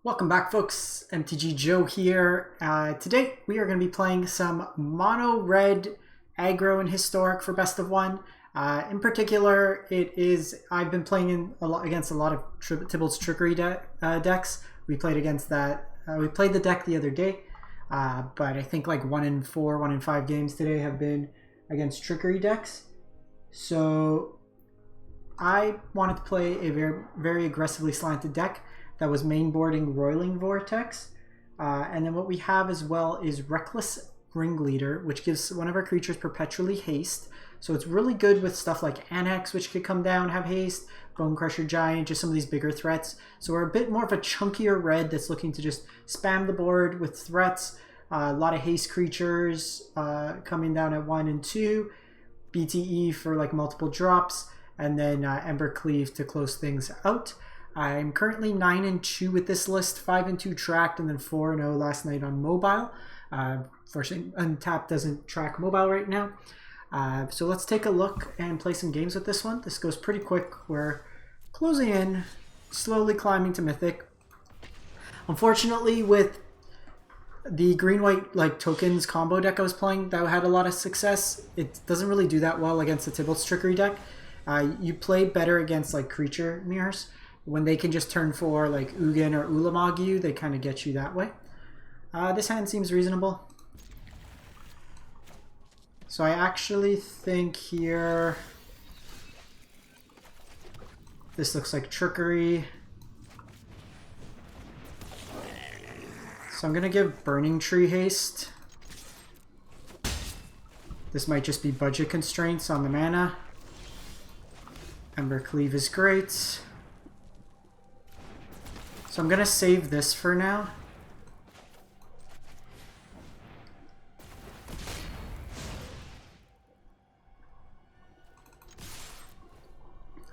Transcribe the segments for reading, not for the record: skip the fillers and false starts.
Welcome back, folks. MTG Joe here. Today we are going to be playing some mono red aggro and historic for best of one. In particular, I've been playing against a lot of Tibalt's trickery decks. We played against that. We played the deck the other day, but I think like 1 in 4, 1 in 5 games today have been against trickery decks. So I wanted to play a very aggressively slanted deck that was mainboarding roiling vortex. And then what we have as well is Reckless Ringleader, which gives one of our creatures perpetually haste. So it's really good with stuff like Annex, which could come down, have haste, Bone Crusher Giant, just some of these bigger threats. So we're a bit more of a chunkier red that's looking to just spam the board with threats. A lot of haste creatures coming down at 1 and 2. BTE for like multiple drops. And then Embercleave to close things out. I'm currently 9 and 2 with this list, 5 and 2 tracked, and then 4 and 0 last night on mobile. Fortunately, Untapped doesn't track mobile right now. So let's take a look and play some games with this one. This goes pretty quick. We're closing in, slowly climbing to Mythic. Unfortunately, with the green-white tokens combo deck I was playing that had a lot of success, it doesn't really do that well against the Tibalt's trickery deck. You play better against like creature mirrors. When they can just turn for like Ugin or Ulamog you, they kind of get you that way. This hand seems reasonable. So I actually think here this looks like trickery. So I'm going to give Burning Tree haste. This might just be budget constraints on the mana. Embercleave is great. So I'm going to save this for now.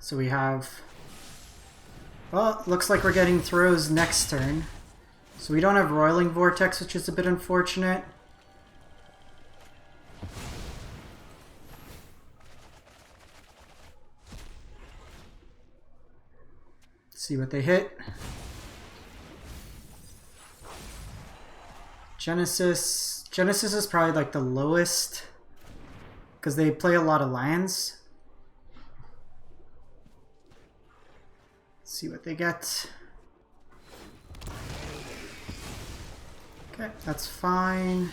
So we have... Well, looks like we're getting throws next turn. So we don't have Roiling Vortex, which is a bit unfortunate. Let's see what they hit. Genesis is probably like the lowest because they play a lot of lands. Let's see what they get. Okay, that's fine.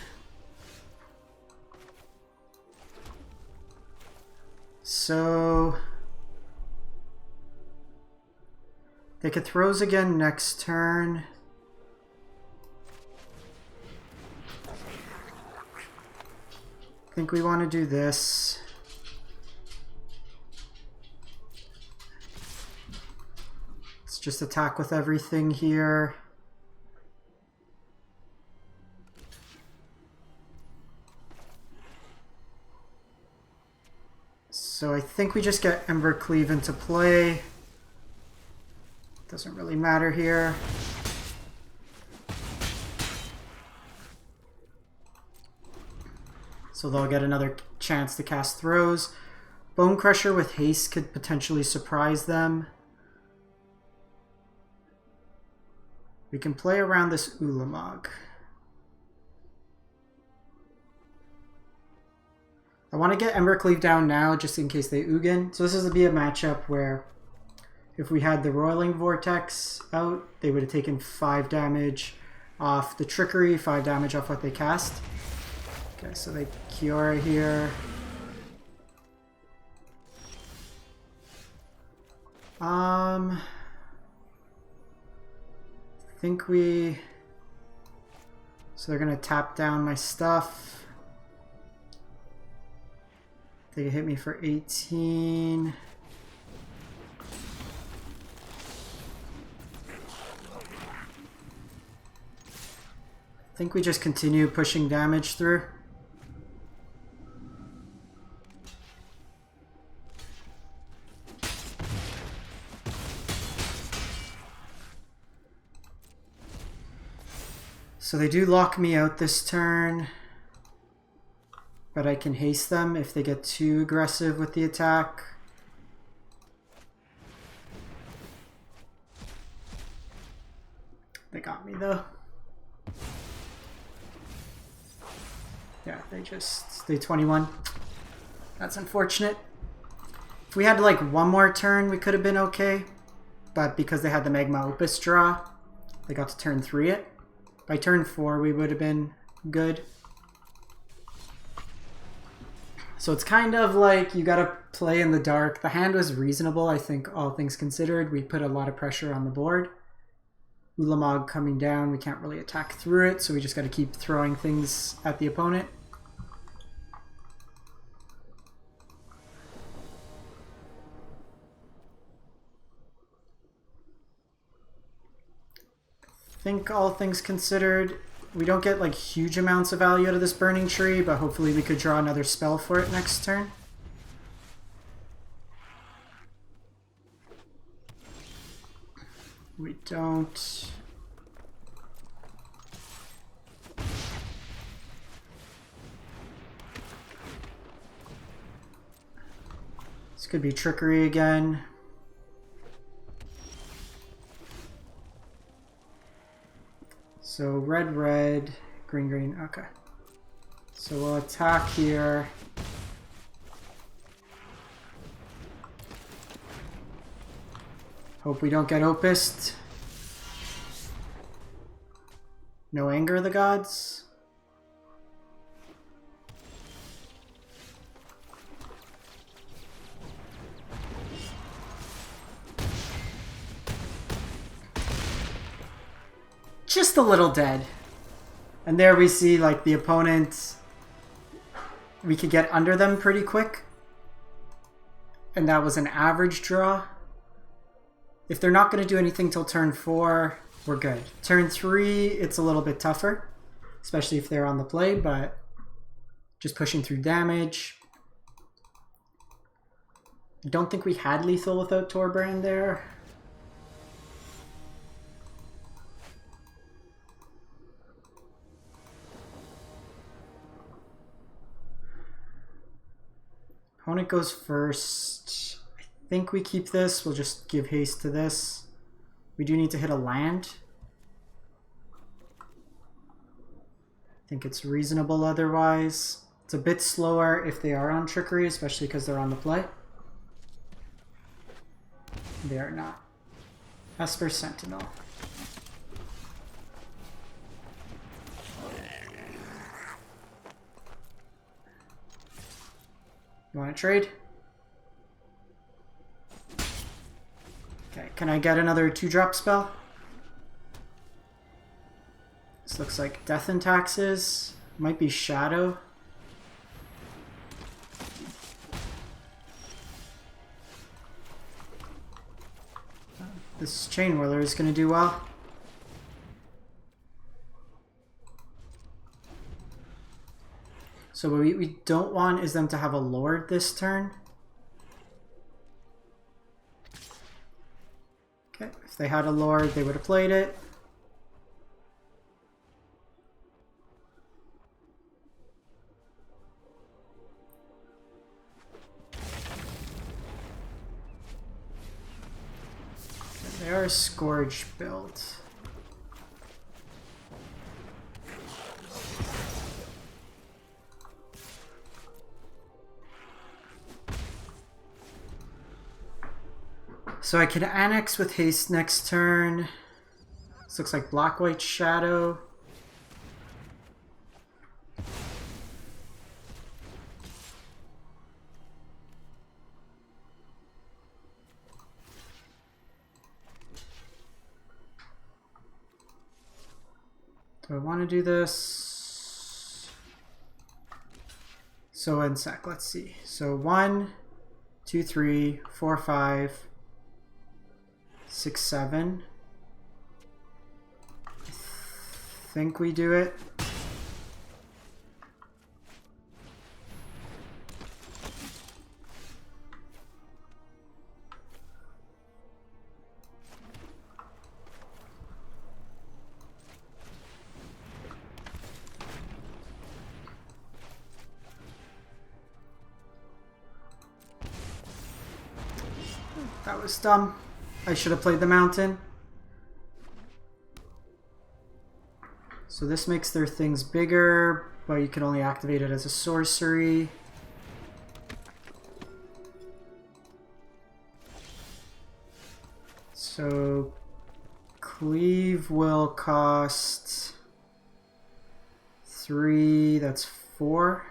So they could throws again next turn. I think we want to do this. Let's just attack with everything here. So I think we just get Embercleave into play. Doesn't really matter here. So they'll get another chance to cast throws. Bone Crusher with haste could potentially surprise them. We can play around this Ulamog. I want to get Embercleave down now just in case they Ugin. So this is to be a matchup where if we had the Roiling Vortex out, they would have taken 5 damage off the trickery, 5 damage off what they cast. Okay, so they Kiora here. I think we... So they're going to tap down my stuff. They can hit me for 18. I think we just continue pushing damage through. So they do lock me out this turn, but I can haste them if they get too aggressive with the attack. They got me though. Yeah, they 21. That's unfortunate. If we had like one more turn, we could have been okay. But because they had the Magma Opus draw, they got to turn 3 it. By turn 4, we would have been good. So it's kind of like you gotta play in the dark. The hand was reasonable, I think, all things considered. We put a lot of pressure on the board. Ulamog coming down, we can't really attack through it, so we just gotta keep throwing things at the opponent. I think all things considered, we don't get like huge amounts of value out of this burning tree, but hopefully we could draw another spell for it next turn. We don't. This could be trickery again. So red, red, green, green, okay. So we'll attack here. Hope we don't get opused. No anger of the gods. Just a little dead. And there we see like the opponent, we could get under them pretty quick. And that was an average draw. If they're not going to do anything till turn 4, we're good. Turn 3, it's a little bit tougher, especially if they're on the play, but just pushing through damage. I don't think we had lethal without Torbrand there. Opponent goes first. I think we keep this. We'll just give haste to this. We do need to hit a land. I think it's reasonable otherwise. It's a bit slower if they are on trickery, especially because they're on the play. They are not. Esper Sentinel. You want to trade? Okay, can I get another 2-drop spell? This looks like Death and Taxes. Might be Shadow. This Chain Whirler is going to do well. So what we don't want is them to have a Lord this turn. Okay, if they had a Lord, they would have played it. Okay, they are a Scourge build. So I can annex with haste next turn. This looks like black-white shadow. Do I want to do this? So in sec, let's see. So 1, 2, 3, 4, 5. 6, 7. I think we do it. That was dumb. I should have played the mountain. So this makes their things bigger, but you can only activate it as a sorcery. So cleave will cost 3, that's 4.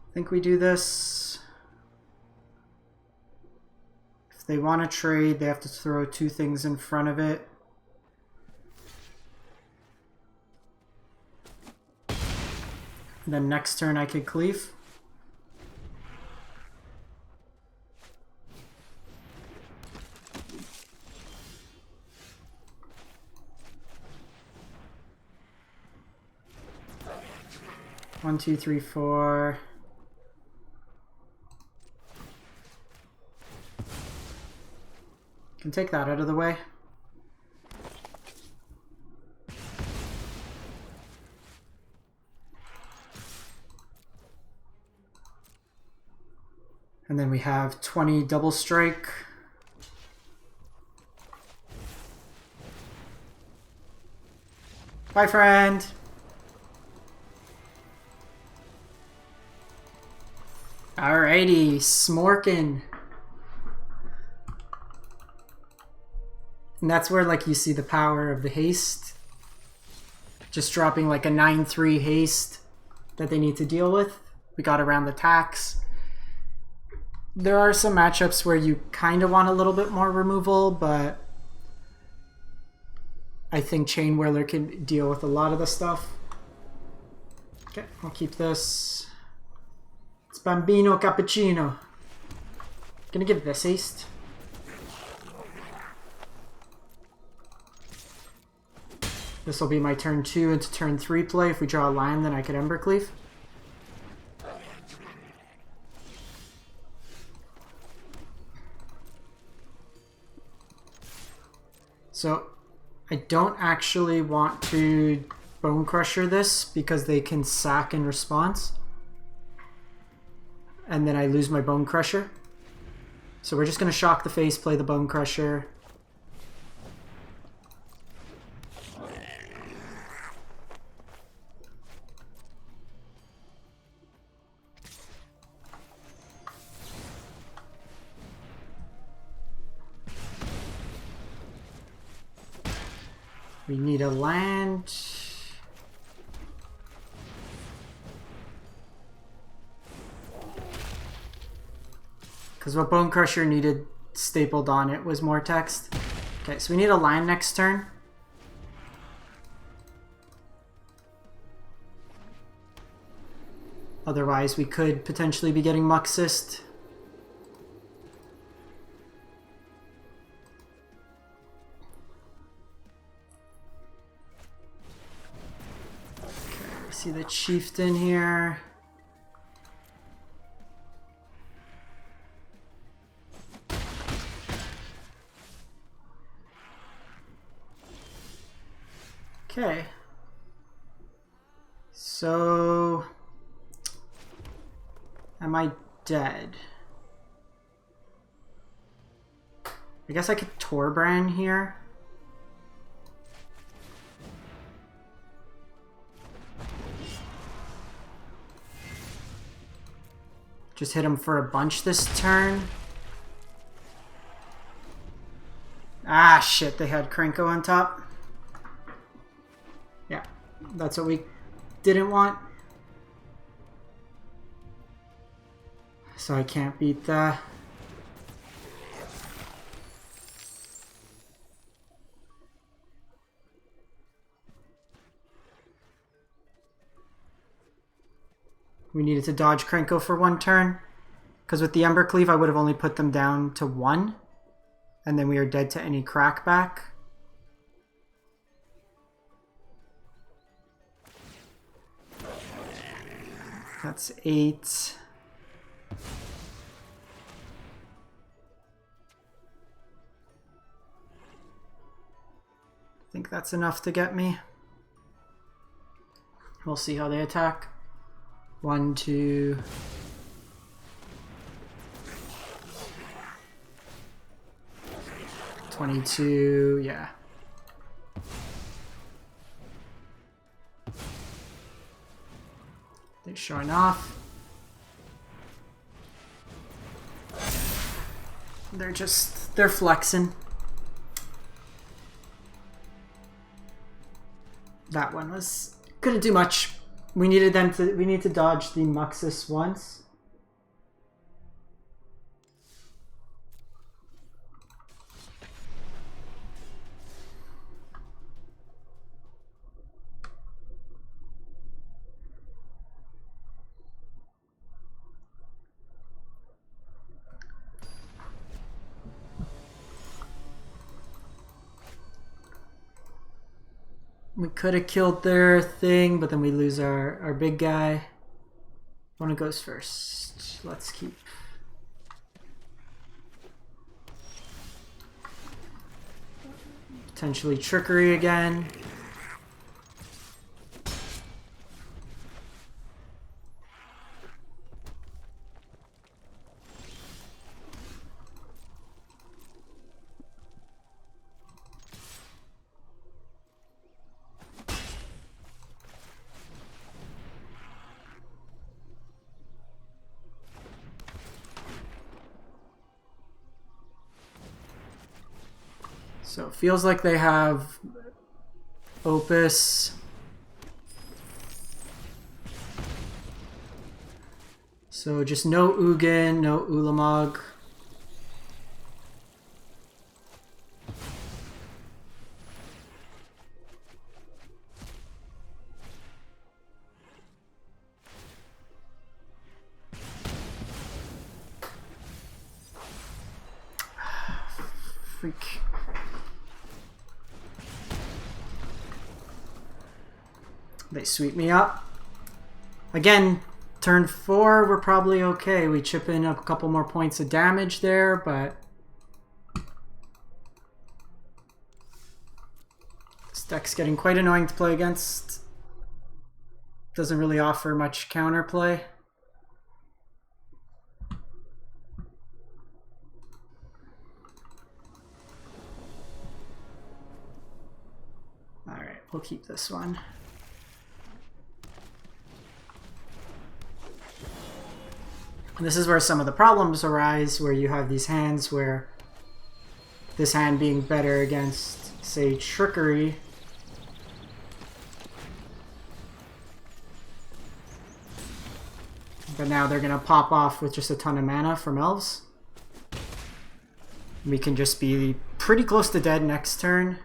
I think we do this. If they want to trade, they have to throw 2 things in front of it. And then next turn I could cleave. One, two, three, four. Can take that out of the way. And then we have 20 double strike. Bye, friend. Alrighty, smorkin'. And that's where like you see the power of the haste. Just dropping like a 9/3 haste that they need to deal with. We got around the tax. There are some matchups where you kind of want a little bit more removal, but I think Chain Whirler can deal with a lot of the stuff. Okay, I'll keep this. It's Bambino Cappuccino. Gonna give this haste. This will be my turn 2 into turn 3 play. If we draw a line, then I could Embercleave. So I don't actually want to Bone Crusher this because they can sack in response. And then I lose my Bone Crusher. So we're just going to shock the face, play the Bone Crusher. We need a land. Because what Bone Crusher needed stapled on it was more text. Okay, so we need a land next turn. Otherwise, we could potentially be getting Muxist. See the chieftain here. Okay. So am I dead? I guess I could Torbrand here. Just hit him for a bunch this turn. Ah, shit, they had Krenko on top. Yeah, that's what we didn't want. So I can't beat that. We needed to dodge Krenko for 1 turn. Because with the Embercleave, I would have only put them down to 1. And then we are dead to any crackback. That's 8. I think that's enough to get me. We'll see how they attack. 1, 2. $22, yeah. They're showing off. They're flexing. That one couldn't do much. We need to dodge the Muxus once. We could have killed their thing, but then we lose our big guy. One goes first. Let's keep. Potentially trickery again. So it feels like they have Opus. So just no Ugin, no Ulamog. Freak. They sweep me up. Again, turn 4, we're probably okay. We chip in a couple more points of damage there, but this deck's getting quite annoying to play against. Doesn't really offer much counterplay. Alright, we'll keep this one. And this is where some of the problems arise, where you have these hands where this hand being better against, say, trickery. But now they're going to pop off with just a ton of mana from elves. We can just be pretty close to dead next turn.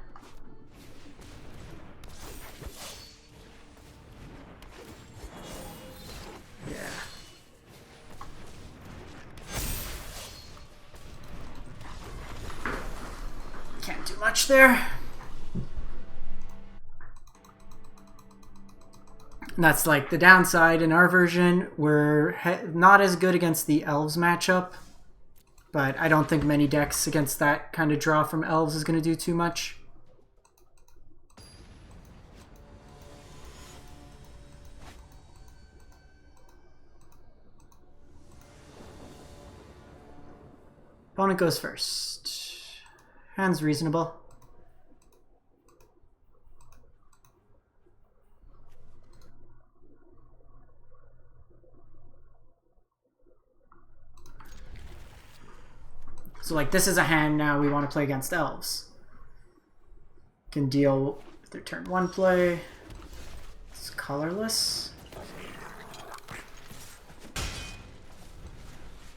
There. And that's like the downside in our version. We're not as good against the elves matchup, but I don't think many decks against that kind of draw from elves is going to do too much. Opponent goes first. Hand's reasonable. So like this is a hand now we want to play against elves. Can deal with their turn 1 play. It's colorless.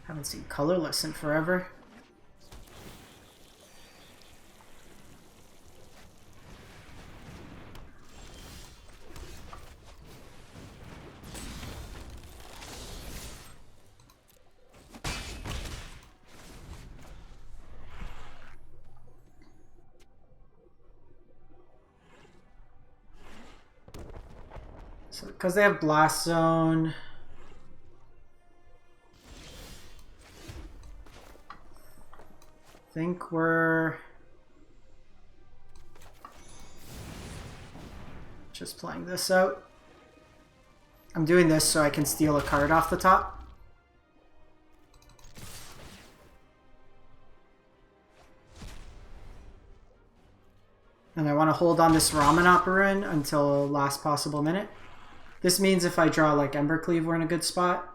Haven't seen colorless in forever. So, because they have Blast Zone, I think we're just playing this out. I'm doing this so I can steal a card off the top. And I want to hold on this Ramen Operin until last possible minute. This means if I draw like Embercleave, we're in a good spot.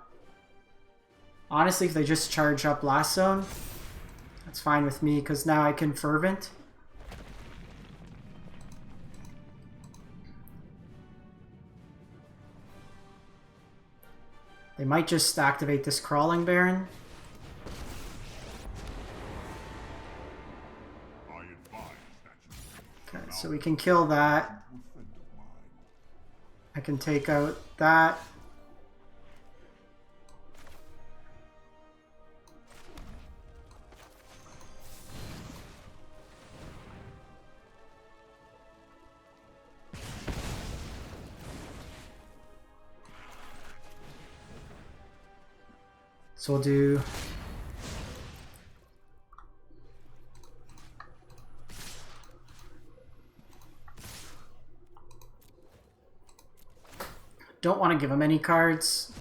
Honestly, if they just charge up last zone, that's fine with me because now I can Fervent. They might just activate this Crawling Baron. Okay, so we can kill that. I can take out that. So we'll do don't want to give him any cards.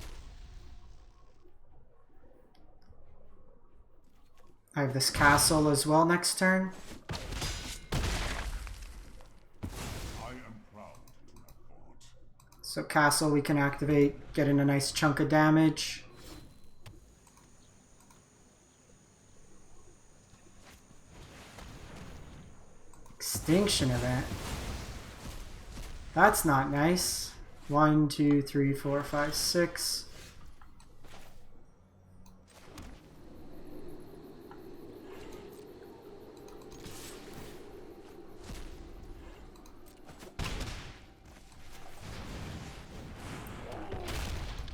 I have this castle as well next turn. So castle we can activate, get in a nice chunk of damage. Extinction event. That's not nice. 1, 2, 3, 4, 5, 6.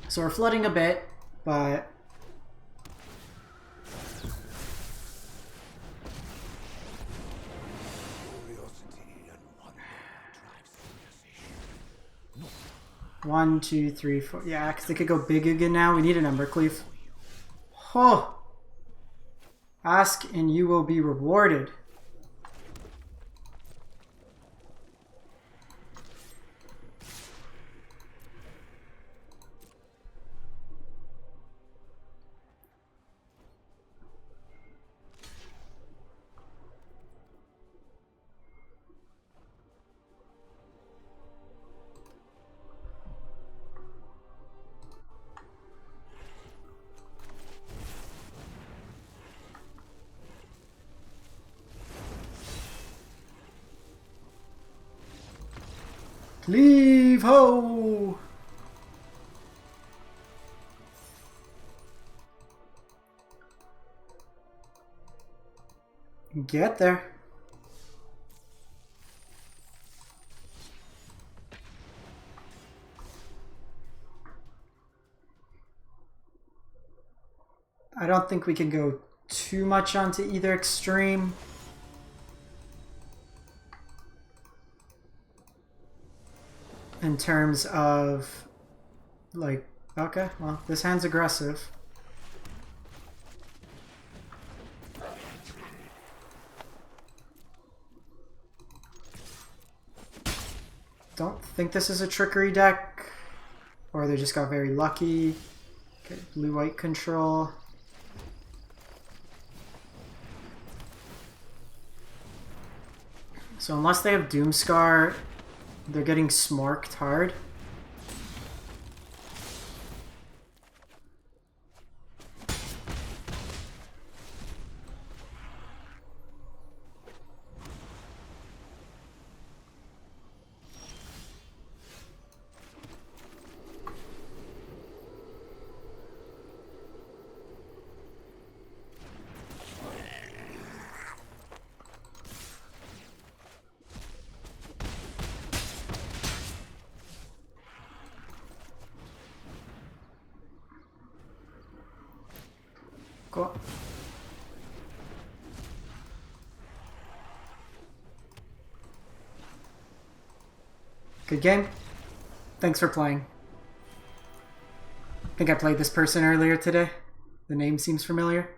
So we're flooding a bit, but one, two, three, four. Yeah, because they could go big again now. We need an Embercleave. Oh! Ask and you will be rewarded. Leave ho! Get there. I don't think we can go too much onto either extreme. In terms of, like, okay, well, this hand's aggressive. Don't think this is a trickery deck, or they just got very lucky. Okay, blue-white control. So unless they have Doomscar, they're getting smorked hard. Cool. Good game. Thanks for playing. I think I played this person earlier today. The name seems familiar.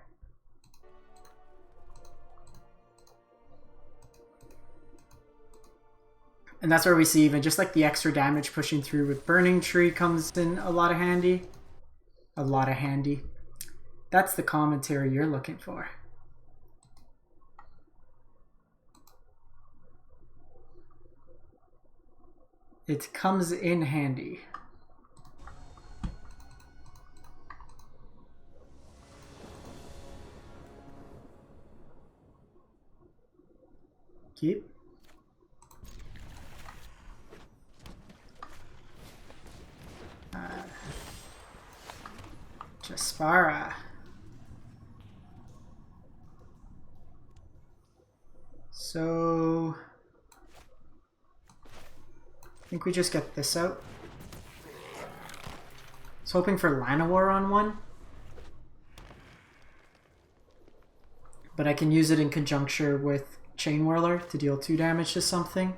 And that's where we see even just like the extra damage pushing through with Burning Tree comes in a lot of handy. A lot of handy. That's the commentary you're looking for. It comes in handy. Keep. Jaspara. So I think we just get this out. I was hoping for Llanowar on one, but I can use it in conjunction with Chain Whirler to deal 2 damage to something.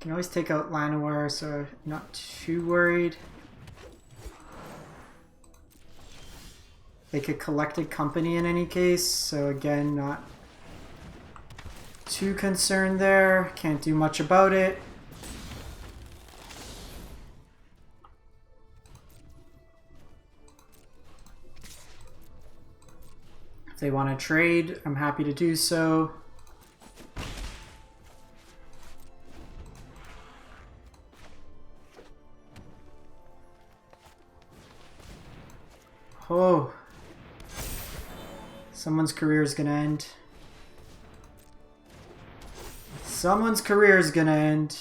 Can always take out Llanowar, so I'm not too worried. They could Collected Company in any case, so again, not too concerned there. Can't do much about it. If they want to trade, I'm happy to do so. Oh, someone's career is gonna end. Someone's career is gonna end.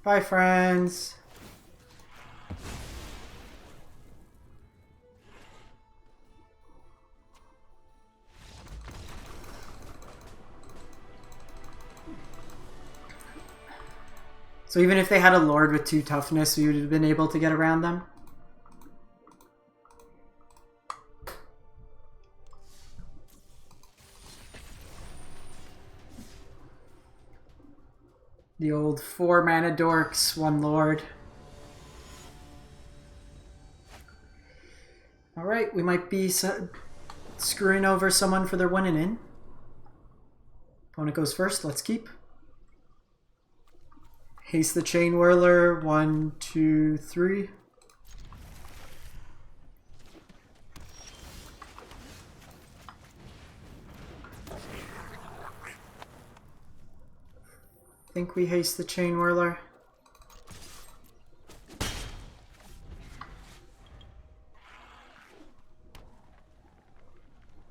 Bye, friends. So even if they had a Lord with 2 toughness, we would have been able to get around them. The old 4 mana dorks, 1 Lord. Alright, we might be screwing over someone for their 1 and in. Opponent goes first, let's keep. Haste the Chain Whirler, 1, 2, 3. I think we haste the Chain Whirler.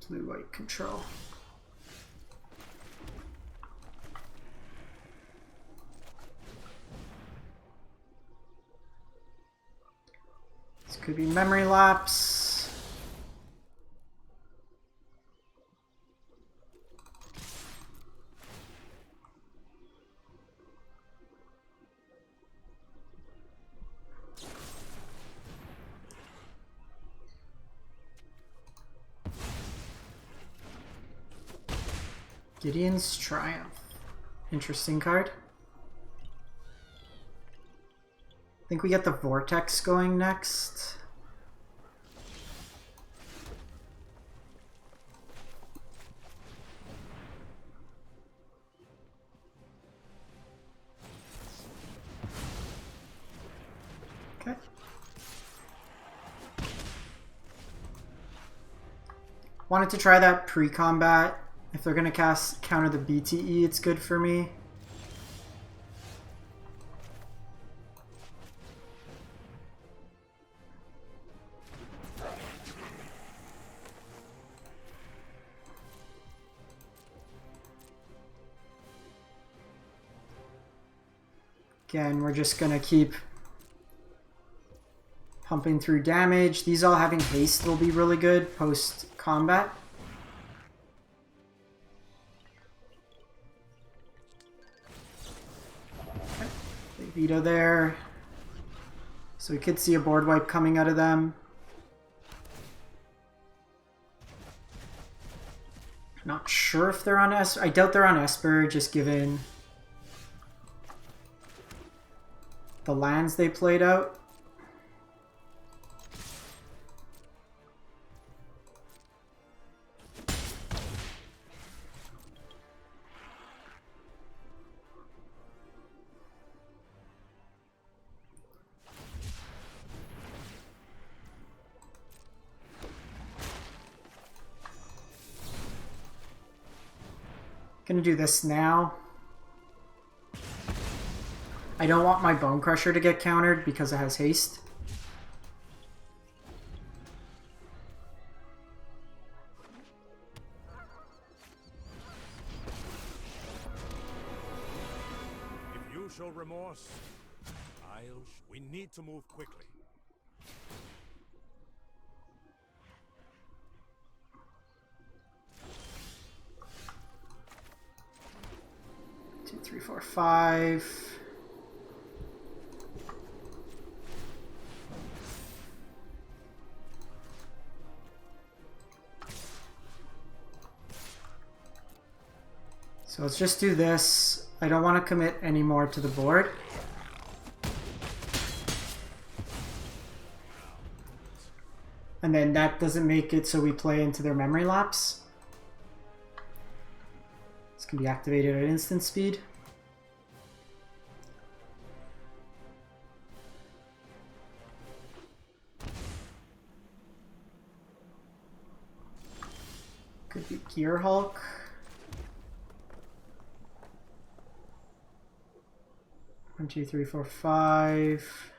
Blue-white control. This could be memory lapse. Gideon's Triumph. Interesting card. I think we get the Vortex going next. Okay. Wanted to try that pre-combat. If they're going to counter the BTE, it's good for me. Again, we're just going to keep pumping through damage. These all having haste will be really good post-combat. Veto there. So we could see a board wipe coming out of them. Not sure if they're on Esper. I doubt they're on Esper, just given the lands they played out. Gonna do this now. I don't want my Bone Crusher to get countered because it has haste. If you show remorse, we need to move quickly. Two, three, four, five. So let's just do this. I don't want to commit any more to the board. And then that doesn't make it so we play into their memory lapse. This can be activated at instant speed. Could be Gear Hulk. One, two, three, four, five.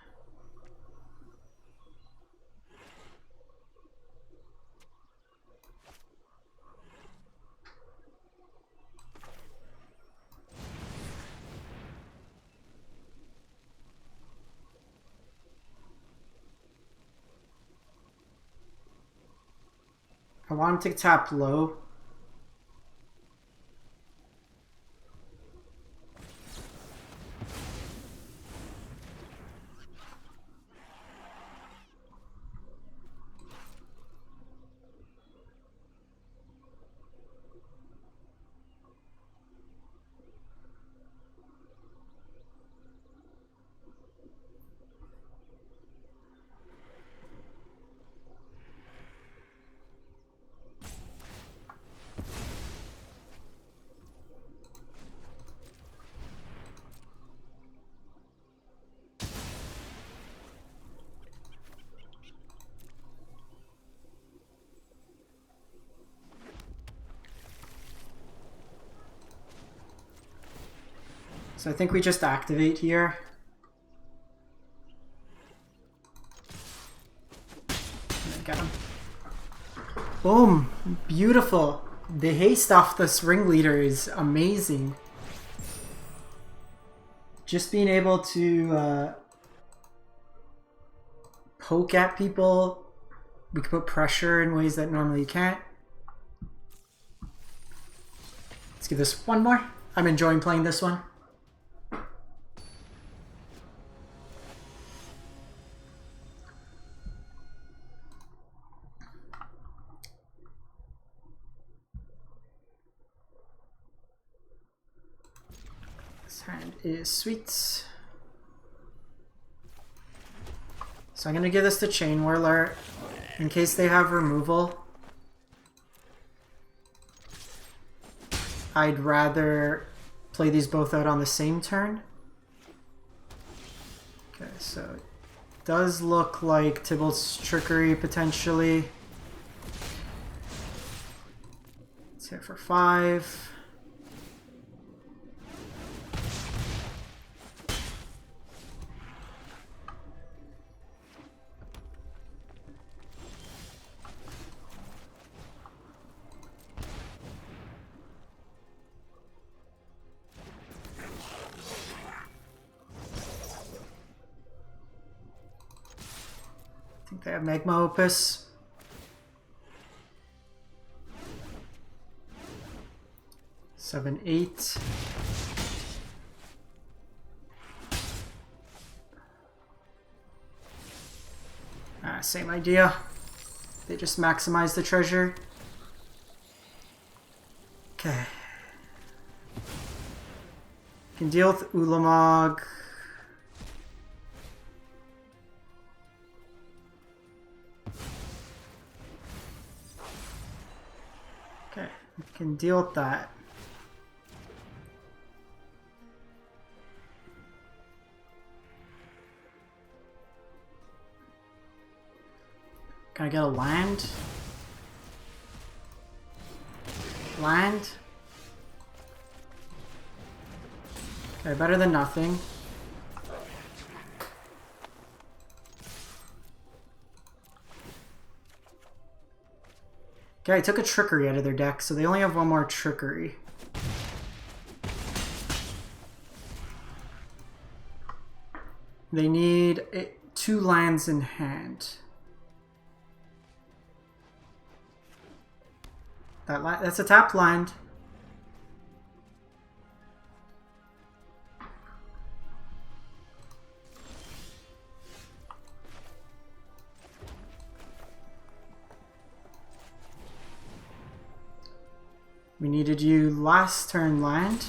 I want him to tap low. So I think we just activate here. Get him. Boom! Beautiful. The haste off this ringleader is amazing. Just being able to poke at people. We can put pressure in ways that normally you can't. Let's give this one more. I'm enjoying playing this one. Hand is sweet. So I'm going to give this to Chain Whirler in case they have removal. I'd rather play these both out on the same turn. Okay, so it does look like Tibalt's Trickery potentially. Let's hit for 5. They have Magma Opus. Seven, 8. Same idea. They just maximize the treasure. Okay. Can deal with Ulamog. Okay, can deal with that. Can I get a land? Land? Okay, better than nothing. Okay, I took a trickery out of their deck, so they only have one more trickery. They need 2 lands in hand. That's a tapped land. We needed you last turn land.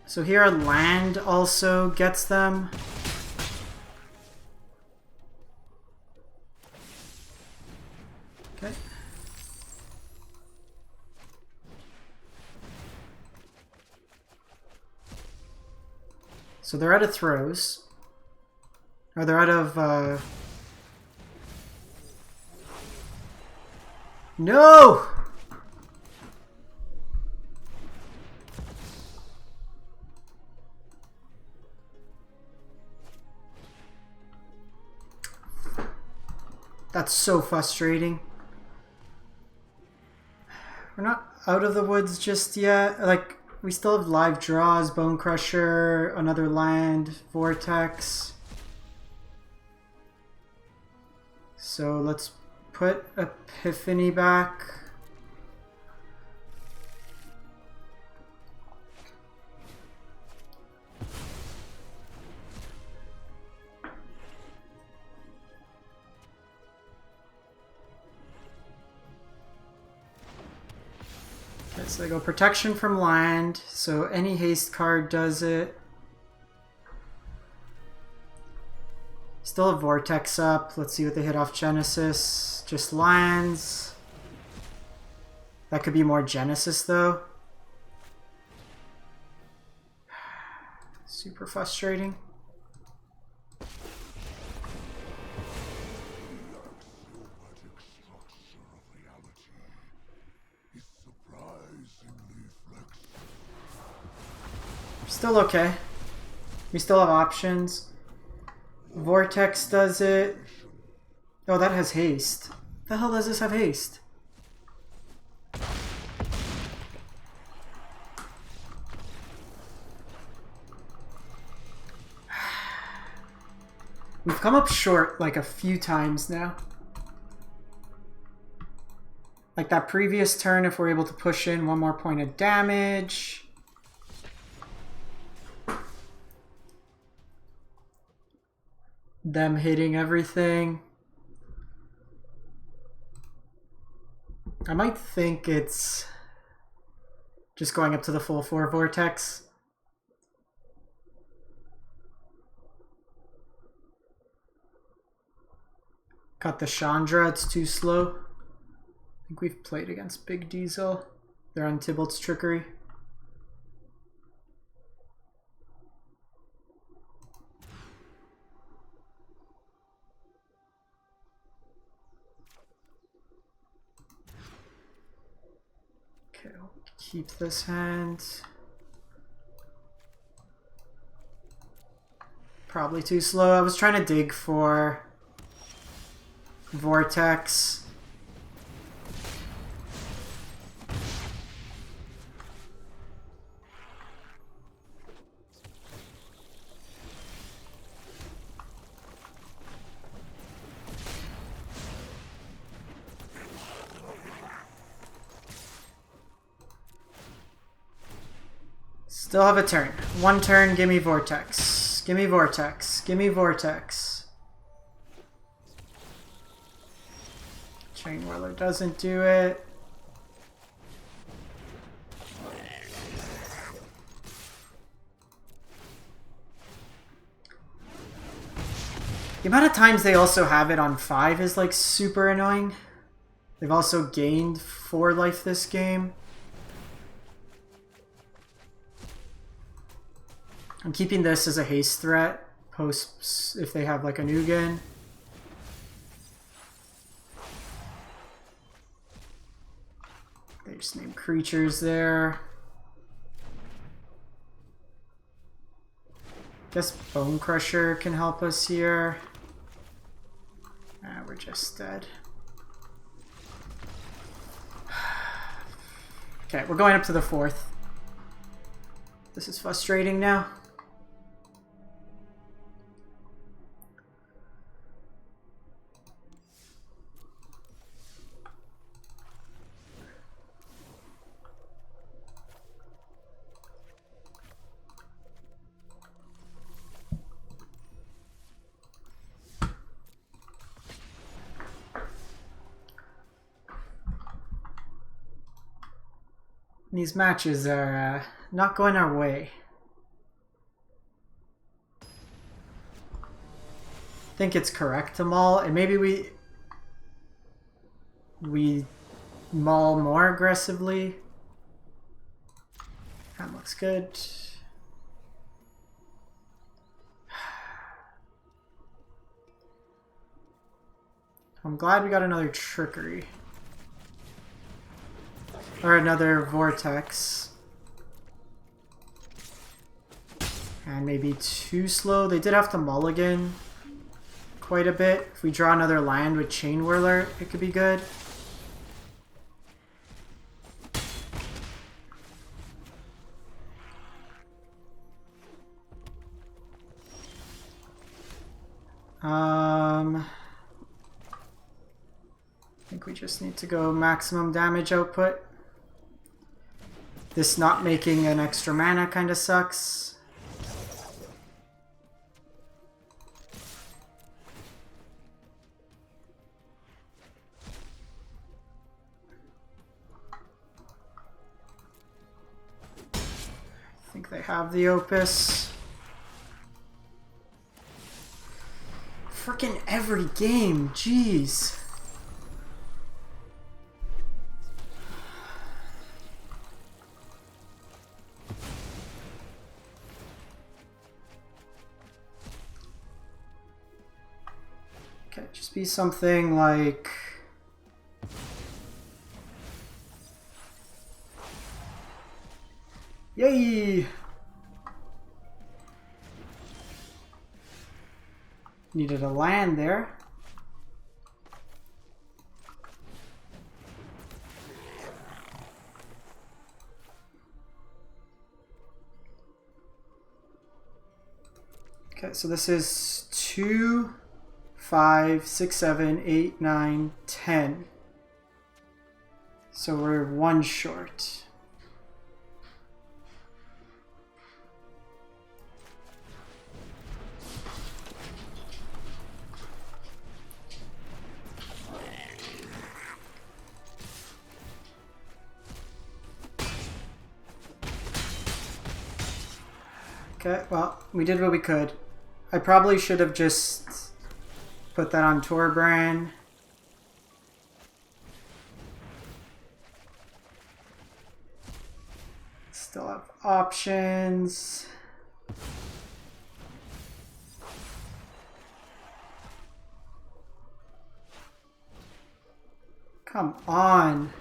So here a land also gets them. Okay. So they're out of throws. Or they're out of... No! That's so frustrating. We're not out of the woods just yet. Like, we still have live draws, Bone Crusher, another land, Vortex. So let's put Epiphany back. Okay, so they go protection from land, so any haste card does it. Still have Vortex up. Let's see what they hit off Genesis. Just lands. That could be more Genesis though. Super frustrating. Still okay. We still have options. Vortex does it. Oh, that has haste. The hell does this have haste? We've come up short like a few times now. Like that previous turn, if we're able to push in 1 more point of damage. Them hitting everything. I might think it's just going up to the full 4 Vortex. Got the Chandra, it's too slow. I think we've played against Big Diesel. They're on Tibalt's Trickery. Okay, I'll keep this hand. Probably too slow. I was trying to dig for Vortex. Still have a turn. One turn, give me vortex. Give me vortex. Give me vortex. Chain Whirler doesn't do it. The amount of times they also have it on 5 is like super annoying. They've also gained 4 life this game. I'm keeping this as a haste threat post if they have like a Nugan. They just name creatures there. Guess Bone Crusher can help us here. We're just dead. Okay, we're going up to the 4th. This is frustrating now. These matches are not going our way. I think it's correct to maul, and maybe we maul more aggressively. That looks good. I'm glad we got another trickery. Or another vortex. And maybe too slow. They did have to mulligan quite a bit. If we draw another land with Chain Whirler, it could be good. I think we just need to go maximum damage output. This not making an extra mana kind of sucks. I think they have the Opus. Frickin' every game, jeez. Okay, just be something like... Yay! Needed a land there. Okay, so this is 2, 5, 6, 7, 8, 9, 10. So we're 1 short. Okay, well, we did what we could. I probably should have just put that on Torbran. Still have options. Come on.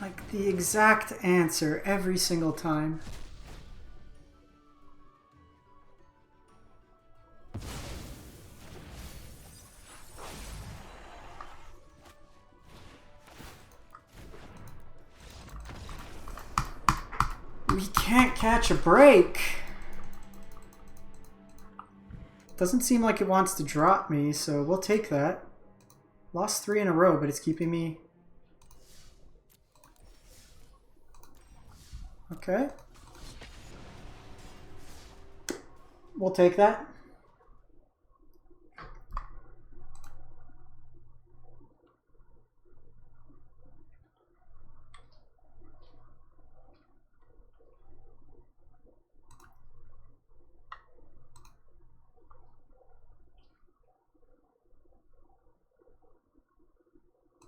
Like the exact answer every single time. We can't catch a break. Doesn't seem like it wants to drop me, so we'll take that. Lost 3 in a row, but it's keeping me... Okay. We'll take that.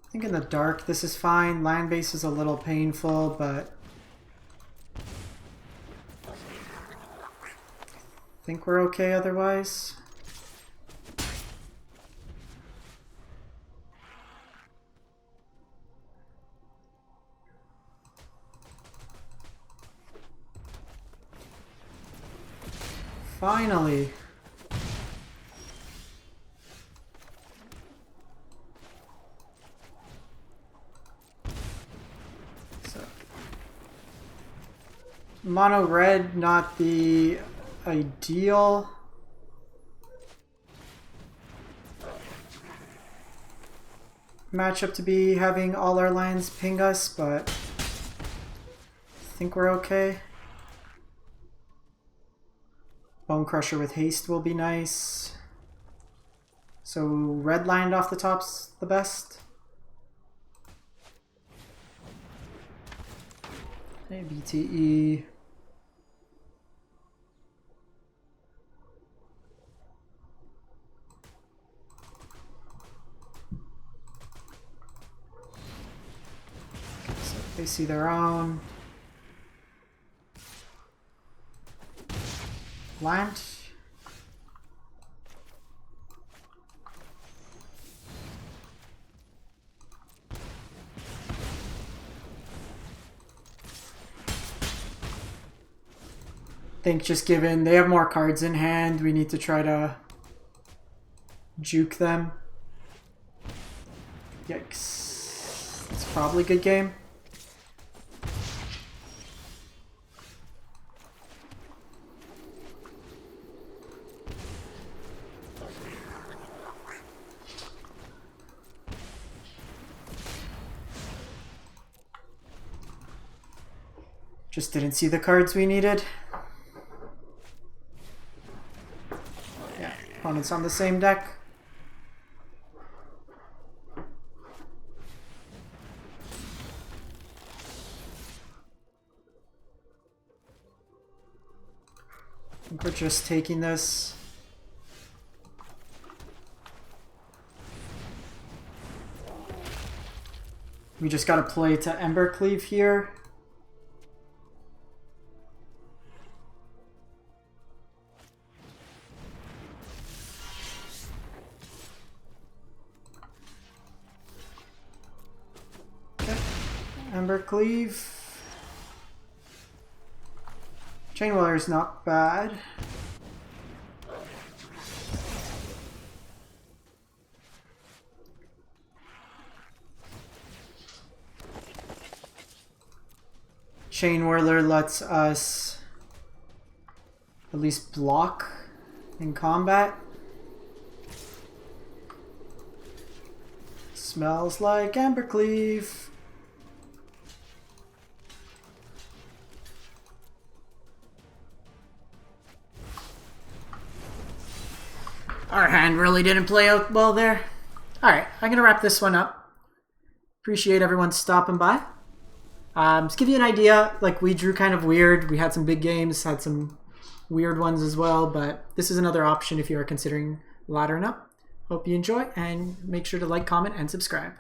I think in the dark this is fine. Land base is a little painful, but I think we're okay otherwise. Finally. Mono red, not the ideal. Matchup to be having all our lands ping us, but I think we're okay. Bone Crusher with haste will be nice. So red land off the top's the best. Okay, BTE. So they see their own. Land. I think just given they have more cards in hand, we need to try to juke them. Yikes. It's probably a good game. Just didn't see the cards we needed. Yeah, opponents on the same deck. I think we're just taking this. We just gotta play to Embercleave here. Embercleave. Chain Whirler is not bad. Chain Whirler lets us at least block in combat. Smells like Embercleave. Our hand really didn't play out well there. Alright, I'm going to wrap this one up. Appreciate everyone stopping by. Just give you an idea, like we drew kind of weird. We had some big games, had some weird ones as well, but this is another option if you are considering laddering up. Hope you enjoy, and make sure to like, comment, and subscribe.